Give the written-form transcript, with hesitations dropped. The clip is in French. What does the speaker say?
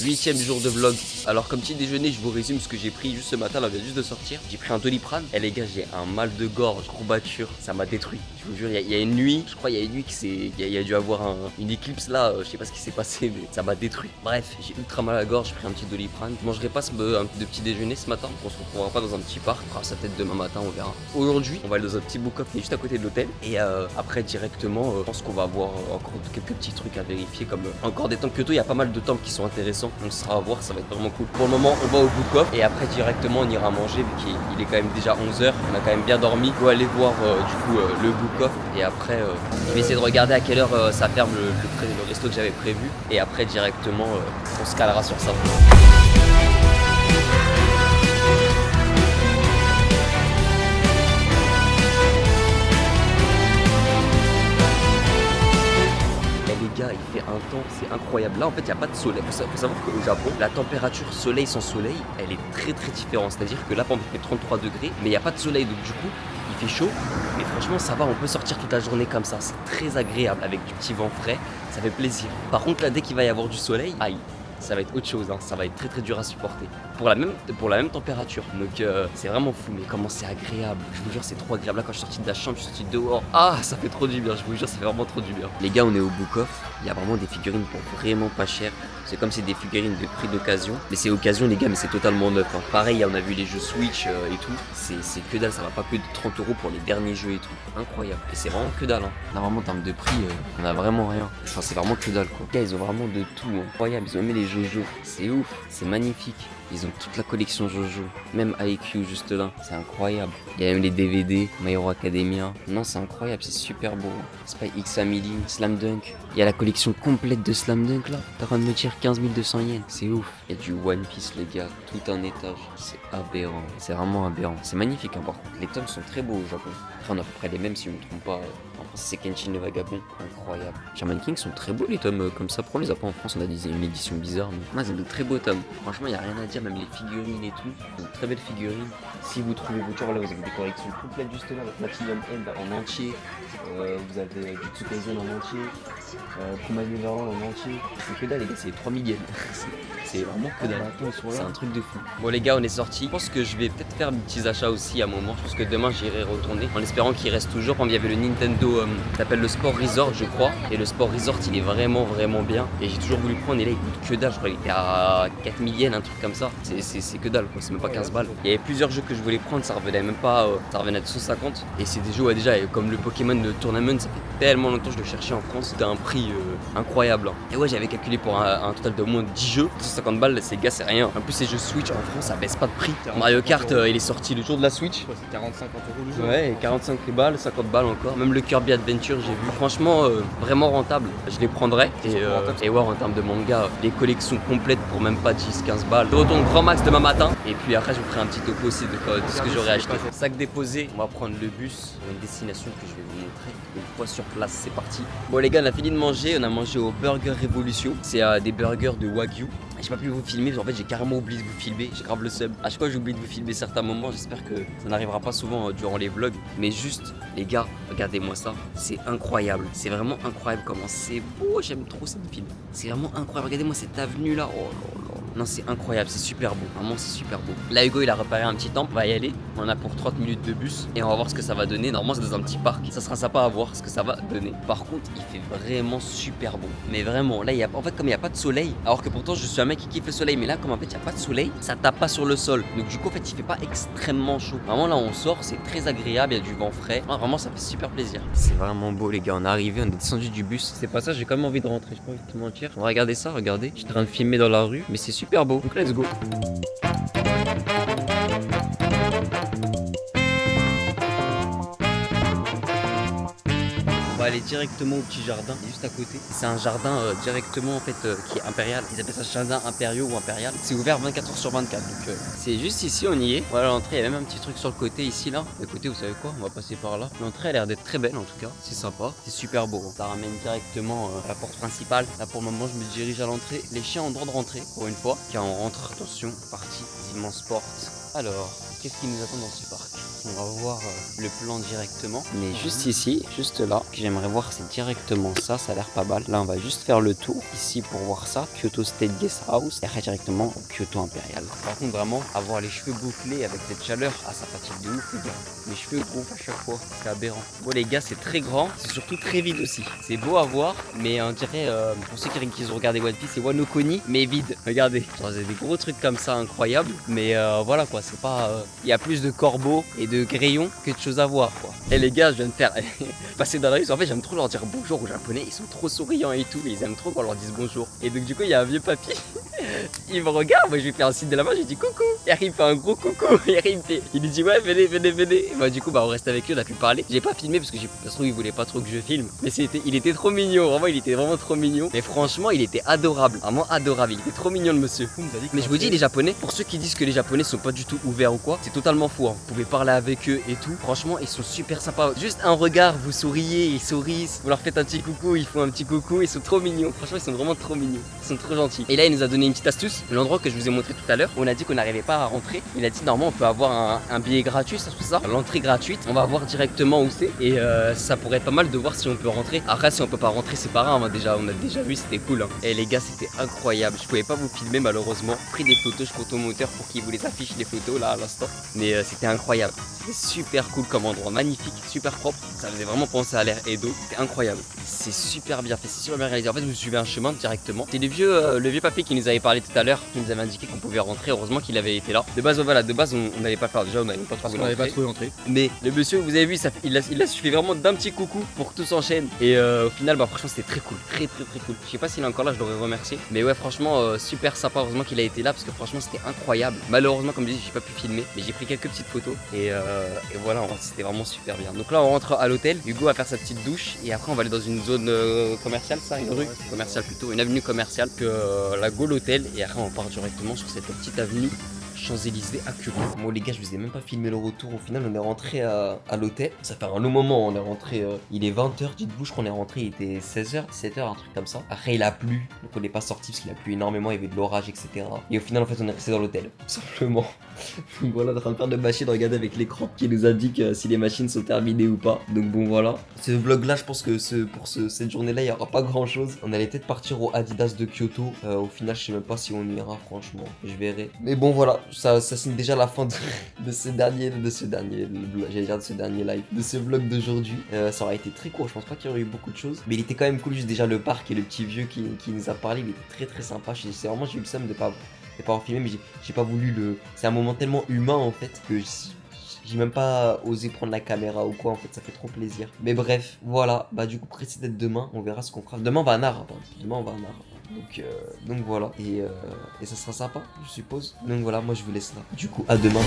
8e jour de vlog. Alors comme petit déjeuner, je vous résume ce que j'ai pris juste ce matin, là, vient juste de sortir. J'ai pris un Doliprane. Et les gars, j'ai un mal de gorge, courbature, ça m'a détruit. Je vous jure, il y a une nuit, je crois il y a une nuit il y a dû avoir une éclipse là, je sais pas ce qui s'est passé, mais ça m'a détruit. Bref, j'ai ultra mal à la gorge, j'ai pris un petit Doliprane. Je mangerai pas de petit déjeuner ce matin, on se retrouvera pas dans un petit parc, on fera ça peut-être demain matin, on verra. Aujourd'hui, on va aller dans un petit book-off qui est juste à côté de l'hôtel. Et après directement, je pense qu'on va voir encore quelques petits trucs à vérifier, comme encore des temples Kyoto, il y a pas mal de temples qui sont intéressants, donc ce sera à voir, ça va être vraiment cool. Pour le moment, on va au book-off et après directement on ira manger vu qu'il est quand même déjà 11h, on a quand même bien dormi. On va aller voir le book-off et après je vais essayer de regarder à quelle heure ça ferme le resto que j'avais prévu et après directement on se calera sur ça. Les gars, il fait un temps, c'est incroyable. Là en fait il n'y a pas de soleil. Faut savoir qu'au Japon, la température soleil sans soleil, elle est très très différente. C'est-à-dire que là par exemple il fait 33 degrés, mais il n'y a pas de soleil, donc du coup il fait chaud. Mais franchement ça va, on peut sortir toute la journée comme ça. C'est très agréable avec du petit vent frais, ça fait plaisir. Par contre là dès qu'il va y avoir du soleil, aïe, ça va être autre chose, hein. Ça va être très très dur à supporter pour la même température. Donc c'est vraiment fou, mais comment c'est agréable. Je vous jure c'est trop agréable. Là quand je suis sorti de la chambre, je suis sorti dehors. Ah ça fait trop du bien, je vous jure ça fait vraiment trop du bien. Les gars, on est au book-off, il y a vraiment des figurines pour vraiment pas cher. C'est comme c'est des figurines de prix d'occasion. Mais c'est occasion les gars, mais c'est totalement neuf, hein. Pareil, on a vu les jeux Switch et tout. C'est que dalle, ça va pas que de 30 € pour les derniers jeux et tout. Incroyable. Et c'est vraiment que dalle, hein. Là vraiment en termes de prix, on a vraiment rien. Enfin c'est vraiment que dalle quoi. Les gars, ils ont vraiment de tout, hein. Incroyable, ils ont même les Jojo. C'est ouf, c'est magnifique. Ils ont toute la collection Jojo, même IQ juste là, c'est incroyable. Il y a même les DVD, My Hero Academia. Non, c'est incroyable, c'est super beau. Spy X Family, Slam Dunk. Il y a la collection complète de Slam Dunk là. T'es en train de me dire 15 200 yens, c'est ouf. Il y a du One Piece les gars, tout un étage. C'est aberrant, c'est vraiment aberrant. C'est magnifique hein, par contre. Les tomes sont très beaux au Japon. Après on a à peu près les mêmes si je me trompe pas. En France c'est Kenshin le Vagabond, incroyable. Shaman King sont très beaux les tomes comme ça. Pourquoi on les a pas en France? On a une édition bizarre. Mais c'est de très beaux tomes. Franchement, il n'y a rien à dire, même les figurines et tout. C'est de très belles figurines. Si vous trouvez vos là, vous avez des corrections complètes juste là, avec Platinum End en entier. Vous avez Jutsu Kaisen en entier. Kuma Neverland en entier. C'est que dalle les gars, c'est 3000 yens. C'est vraiment que dalle. C'est un truc de fou. Bon les gars, on est sortis. Je pense que je vais peut-être faire des petits achats aussi à un moment. Je pense que demain j'irai retourner en espérant qu'il reste toujours. Comme il y avait le Nintendo, ça s'appelle le Sport Resort je crois. Et le Sport Resort il est vraiment bien. Et j'ai toujours voulu prendre et là il coûte que dalle. Je crois qu'il était à 4000 yens, un truc comme ça. C'est que dalle quoi, c'est même pas 15 balles. Il y avait plusieurs jeux que je voulais prendre, ça revenait même pas, ça revenait à 250. Et c'est des jeux déjà comme le Pokémon de Tournament, ça fait tellement longtemps que je le cherchais en France. C'était un prix incroyable. Et ouais, j'avais calculé pour un total de au moins 10 jeux. 250 balles, ces gars, c'est rien. En plus, ces jeux Switch en France, ça baisse pas de prix. Mario Kart, il est sorti le jour de la Switch. C'est 40-50 € le jeu. Ouais, 45 balles, 50 balles encore. Même le Kirby Adventure, j'ai vu. Franchement, vraiment rentable. Je les prendrais. Et ouais, en termes de manga, les collections complètes pour même pas 10-15 balles. Je retourne grand max demain matin. Et puis après, je vous ferai un petit topo aussi de ce que j'aurais acheté. Sac déposé, on va prendre le bus pour une destination que je vais vous montrer. Une fois sur place, c'est parti. Bon les gars, on a fini de manger. On a mangé au Burger Revolution. C'est des burgers de Wagyu. J'ai pas pu vous filmer, parce qu'en fait j'ai carrément oublié de vous filmer, j'ai grave le seum. À chaque fois j'oublie de vous filmer certains moments, j'espère que ça n'arrivera pas souvent durant les vlogs. Mais juste, les gars, regardez-moi ça, c'est incroyable. C'est vraiment incroyable comment c'est beau, j'aime trop cette ville. C'est vraiment incroyable, regardez-moi cette avenue là, oh là là. Non c'est incroyable, c'est super beau, vraiment c'est super beau. Là Hugo il a réparé un petit temple, on va y aller. On a pour 30 minutes de bus et on va voir ce que ça va donner. Normalement c'est dans un petit parc, ça sera sympa à voir ce que ça va donner. Par contre il fait vraiment super beau. Mais vraiment, là en fait comme il n'y a pas de soleil, alors que pourtant je suis un mec qui kiffe le soleil, mais là comme en fait il n'y a pas de soleil, ça tape pas sur le sol. Donc du coup en fait il fait pas extrêmement chaud. Vraiment là on sort, c'est très agréable, il y a du vent frais. Ah, vraiment ça fait super plaisir. C'est vraiment beau les gars, on est arrivé, on est descendu du bus. C'est pas ça, j'ai quand même envie de rentrer, je peux pas te mentir. On va regarder ça, regardez. Je suis en train de filmer dans la rue, mais c'est super beau. Donc let's go. On va aller directement au petit jardin, juste à côté. C'est un jardin directement en fait qui est impérial. Ils appellent ça jardin impériaux ou impérial. C'est ouvert 24 h sur 24. Donc c'est juste ici, on y est. Voilà l'entrée, il y a même un petit truc sur le côté ici là. Le côté, vous savez quoi? On va passer par là. L'entrée a l'air d'être très belle en tout cas. C'est sympa, c'est super beau. Ça ramène directement à la porte principale. Là pour le moment, je me dirige à l'entrée. Les chiens ont le droit de rentrer pour une fois. Car on rentre, attention, partie immense porte. Alors, qu'est-ce qui nous attend dans ce parc? On va voir le plan directement. Mais juste ici, juste là, que j'aimerais voir, c'est directement ça. Ça a l'air pas mal. Là, on va juste faire le tour ici pour voir ça. Kyoto State Guest House. Et après, directement au Kyoto Imperial. Par contre, vraiment, avoir les cheveux bouclés avec cette chaleur, ah, ça fatigue de ouf, les gars. Mes cheveux gonflent à chaque fois. C'est aberrant. Bon, les gars, c'est très grand. C'est surtout très vide aussi. C'est beau à voir, mais on dirait, pour ceux qui ont regardé One Piece, c'est Wano Kuni, mais vide. Regardez. Genre, il y a des gros trucs comme ça incroyables. Mais voilà quoi, c'est pas. Il y a plus de corbeaux et de grayons que de choses à voir quoi. Et les gars, je viens de faire passer dans la rue. En fait, j'aime trop leur dire bonjour aux Japonais. Ils sont trop souriants et tout. Ils aiment trop quand on leur dise bonjour. Et donc, du coup, il y a un vieux papy. Il me regarde. Moi, je lui fais un signe de la main. Je lui dis coucou. Et après, il me fait un gros coucou. Et après, il lui dit ouais, venez, venez, venez. Et bah, du coup, on reste avec eux. On a pu parler. J'ai pas filmé parce que ça se trouve, il voulait pas trop que je filme. Mais il était trop mignon. Vraiment, il était vraiment trop mignon. Mais franchement, il était adorable. Vraiment adorable. Il était trop mignon, le monsieur. Mais je vous dis, les Japonais, pour ceux qui disent que les Japonais sont pas du tout ouverts ou quoi, c'est totalement faux. Hein. Vous pouvez parler avec eux et tout. Franchement, ils sont super sympas. Juste un regard, vous souriez, ils sourient. Vous leur faites un petit coucou, ils font un petit coucou. Ils sont trop mignons. Franchement, ils sont vraiment trop mignons. Ils sont trop gentils. Et là, il nous a donné une petite astuce. L'endroit que je vous ai montré tout à l'heure, on a dit qu'on n'arrivait pas à rentrer. Il a dit normalement, on peut avoir un billet gratuit, ça se fait ça. L'entrée gratuite. On va voir directement où c'est. Et ça pourrait être pas mal de voir si on peut rentrer. Après, si on peut pas rentrer, c'est pas grave. Hein. Déjà, on a déjà vu, c'était cool. Hein. Et les gars, c'était incroyable. Je pouvais pas vous filmer malheureusement. Pris des photos, je photomonteur pour qu'il vous les affiche les photos là à l'instant. Mais c'était incroyable. C'était super cool comme endroit, magnifique, super propre. Ça faisait vraiment penser à l'air Edo. C'était incroyable. C'est super bien fait, c'est super bien réalisé. En fait, je me suivais un chemin directement. C'est le vieux papy qui nous avait parlé tout à l'heure, qui nous avait indiqué qu'on pouvait rentrer. Heureusement qu'il avait été là. De base, voilà, on n'allait pas le faire. Déjà, on n'avait pas trouvé l'entrée. Mais le monsieur, vous avez vu, il a suffi vraiment d'un petit coucou pour que tout s'enchaîne. Et au final, bah franchement, c'était très cool, très cool. Je sais pas s'il est encore là, je l'aurais remercié. Mais ouais, franchement, super sympa. Heureusement qu'il a été là parce que franchement, c'était incroyable. Malheureusement, comme je dis, j'ai pas pu filmer, mais j'ai pris quelques petites photos. Et voilà, c'était vraiment super bien. Donc là, on rentre à l'hôtel. Hugo va faire sa petite douche et après, on va aller dans une zone commerciale, ça, une rue commerciale plutôt, une avenue commerciale que la Gaulle Hôtel. Et après, on part directement sur cette petite avenue Champs-Élysées à Kyoto. Bon les gars, je vous ai même pas filmé le retour. Au final, on est rentré à l'hôtel. Ça fait un long moment, on est rentré. Il est 20h, dites-vous, je crois qu'on est rentré, il était 16h, 17h, un truc comme ça. Après, il a plu, donc on n'est pas sorti parce qu'il a plu énormément, il y avait de l'orage, etc. Et au final, en fait, on est resté dans l'hôtel, tout simplement. Donc voilà, on est en train de faire de machines, regardez avec l'écran qui nous indique si les machines sont terminées ou pas. Donc bon, voilà. Ce vlog-là, je pense que cette journée-là, il n'y aura pas grand-chose. On allait peut-être partir au Adidas de Kyoto. Au final, je sais même pas si on ira, franchement. Je verrai. Mais bon, voilà. Ça signe déjà la fin de ce dernier live, de ce vlog d'aujourd'hui. Ça aurait été très court, je pense pas qu'il y aurait eu beaucoup de choses, mais il était quand même cool, juste déjà le parc et le petit vieux qui nous a parlé, il était très sympa. C'est vraiment, j'ai eu le seum de pas en filmer, mais j'ai pas voulu c'est un moment tellement humain en fait que j'ai même pas osé prendre la caméra ou quoi, en fait ça fait trop plaisir. Mais bref, voilà, bah du coup pressé d'être demain, on verra ce qu'on fera. Demain on va à Nara, donc voilà, et ça sera sympa je suppose. Donc voilà, moi je vous laisse là. Du coup à demain.